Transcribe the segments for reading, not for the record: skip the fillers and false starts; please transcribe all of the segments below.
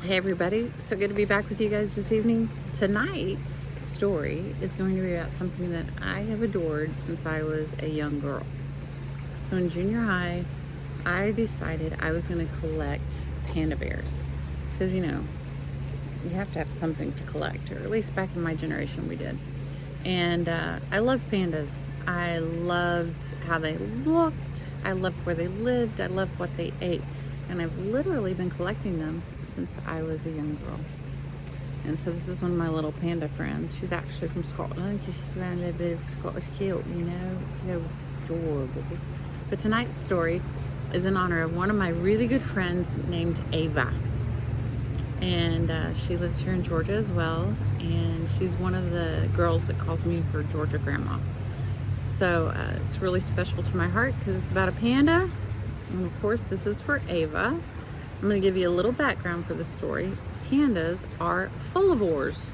Hey everybody, so good to be back with you guys this evening. Tonight's story is going to be about something that I have adored since I was a young girl. So in junior high, I decided I was going to collect panda bears. Because you have to have something to collect, or at least back in my generation we did. And I loved pandas. I loved how they looked. I loved where they lived. I loved what they ate. And I've literally been collecting them since I was a young girl. And so this is one of my little panda friends. She's actually from Scotland because she's wearing a little bit of Scottish kilt, It's so adorable. But tonight's story is in honor of one of my really good friends named Ava. And she lives here in Georgia as well. And she's one of the girls that calls me her Georgia grandma. So it's really special to my heart because it's about a panda. And of course, this is for Ava. I'm going to give you a little background for this story. Pandas are folivores.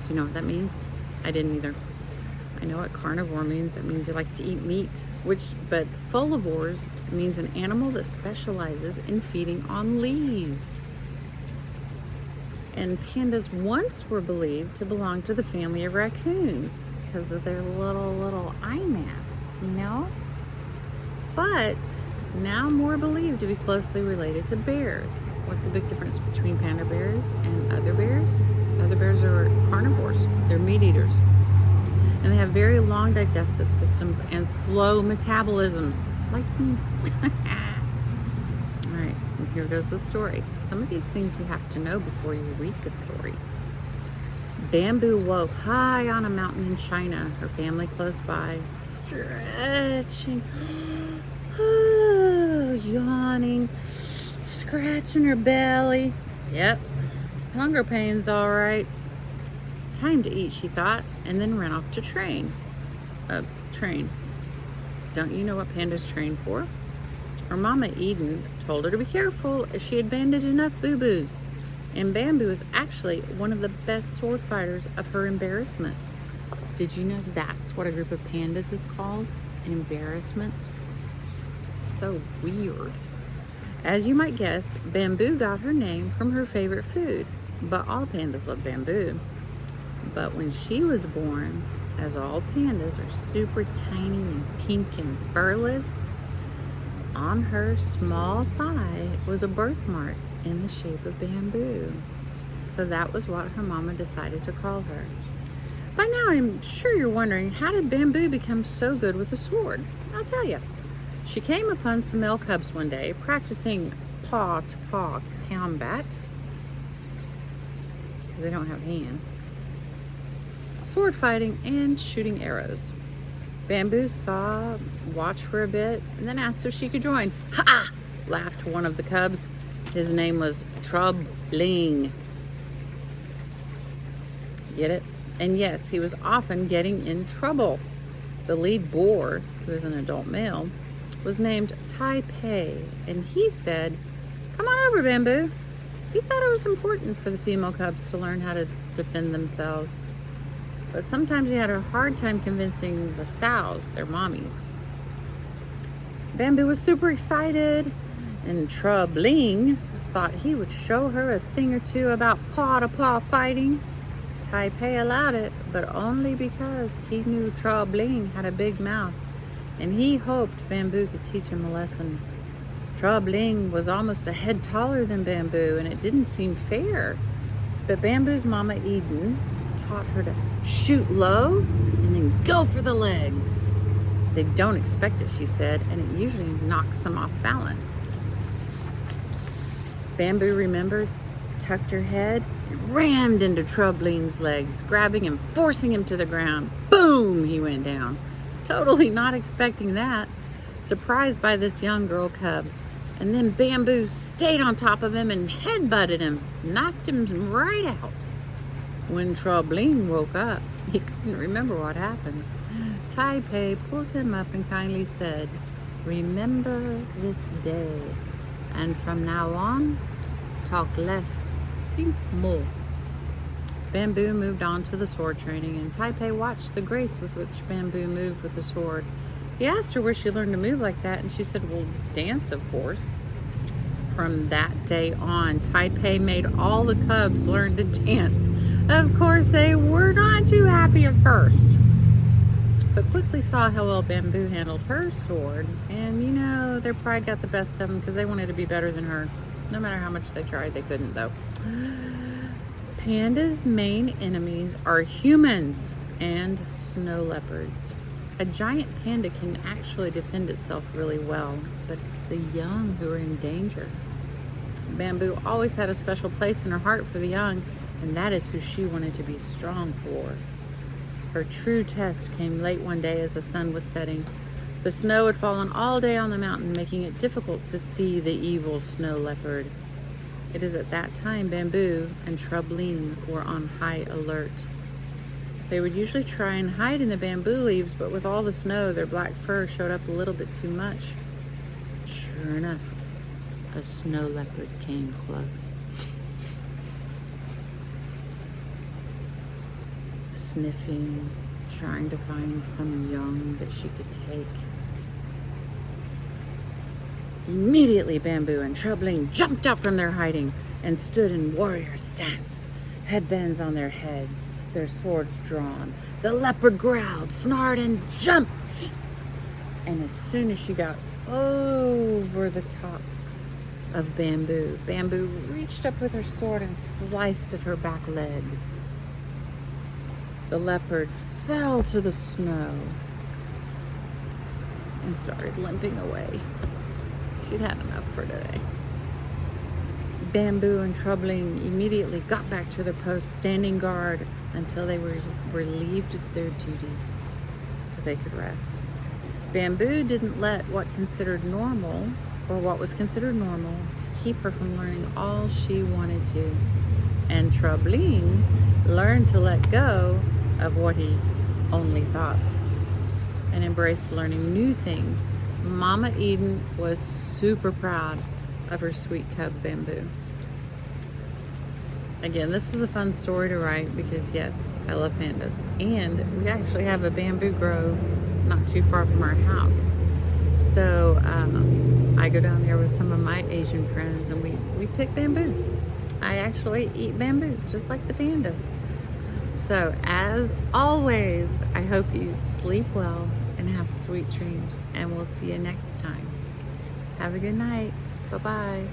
Do you know what that means? I didn't either. I know what carnivore means. It means you like to eat meat. But folivores means an animal that specializes in feeding on leaves. And pandas once were believed to belong to the family of raccoons because of their little eye masks, But now more believed to be closely related to bears. What's the big difference between panda bears and other bears? Other bears are carnivores. They're meat eaters. And they have very long digestive systems and slow metabolisms, like me. All right, and here goes the story. Some of these things you have to know before you read the stories. Bamboo woke high on a mountain in China, her family close by, stretching. Yawning, scratching her belly. Yep, it's hunger pains, all right. Time to eat, she thought, and then ran off to train. Train. Don't you know what pandas train for? Her mama Eden told her to be careful as she had bandaged enough boo-boos. And Bamboo is actually one of the best sword fighters of her embarrassment. Did you know that's what a group of pandas is called? An embarrassment? So weird. As you might guess, Bamboo got her name from her favorite food, but all pandas love bamboo. But when she was born, as all pandas are super tiny and pink and furless, on her small thigh was a birthmark in the shape of bamboo. So that was what her mama decided to call her. By now, I'm sure you're wondering, how did Bamboo become so good with a sword? I'll tell you. She came upon some male cubs one day practicing paw-to-paw combat, because they don't have hands, sword fighting, and shooting arrows. Bamboo watched for a bit, and then asked if she could join. Ha! Laughed one of the cubs. His name was Troubling. Get it? And yes, he was often getting in trouble. The lead boar, who was an adult male, was named Taipei, and he said, "Come on over, Bamboo." He thought it was important for the female cubs to learn how to defend themselves, but sometimes he had a hard time convincing the sows, their mommies. Bamboo was super excited, and Troubling thought he would show her a thing or two about paw-to-paw fighting. Taipei allowed it, but only because he knew Troubling had a big mouth, and he hoped Bamboo could teach him a lesson. Troubling was almost a head taller than Bamboo, and it didn't seem fair. But Bamboo's mama Eden taught her to shoot low and then go for the legs. They don't expect it, she said, and it usually knocks them off balance. Bamboo remembered, tucked her head, and rammed into Troubling's legs, grabbing and forcing him to the ground. Boom! He went down. Totally not expecting that, surprised by this young girl cub. And then Bamboo stayed on top of him and headbutted him, knocked him right out. When Troubling woke up, he couldn't remember what happened. Taipei pulled him up and kindly said, "Remember this day, and from now on, talk less, think more." Bamboo moved on to the sword training, and Taipei watched the grace with which Bamboo moved with the sword. He asked her where she learned to move like that, and she said, "Well, dance, of course." From that day on, Taipei made all the cubs learn to dance. Of course, they were not too happy at first, but quickly saw how well Bamboo handled her sword, and their pride got the best of them because they wanted to be better than her. No matter how much they tried, they couldn't, though. Panda's main enemies are humans and snow leopards. A giant panda can actually defend itself really well, but it's the young who are in danger. Bamboo always had a special place in her heart for the young, and that is who she wanted to be strong for. Her true test came late one day as the sun was setting. The snow had fallen all day on the mountain, making it difficult to see the evil snow leopard. It is at that time Bamboo and Troubling were on high alert. They would usually try and hide in the bamboo leaves, but with all the snow, their black fur showed up a little bit too much. Sure enough, a snow leopard came close. Sniffing, trying to find some young that she could take. Immediately, Bamboo and Troubling jumped out from their hiding and stood in warrior stance, headbands on their heads, their swords drawn. The leopard growled, snarled, and jumped. And as soon as she got over the top of Bamboo, Bamboo reached up with her sword and sliced at her back leg. The leopard fell to the snow and started limping away. She'd had enough for today. Bamboo and Troubling immediately got back to their post, standing guard until they were relieved of their duty so they could rest. Bamboo didn't let what was considered normal keep her from learning all she wanted to. And Troubling learned to let go of what he only thought and embraced learning new things. Mama Eden was super proud of her sweet cub Bamboo. Again, this was a fun story to write because yes, I love pandas. And we actually have a bamboo grove not too far from our house. So I go down there with some of my Asian friends and we pick bamboo. I actually eat bamboo just like the pandas. So as always, I hope you sleep well and have sweet dreams, and we'll see you next time. Have a good night. Bye-bye.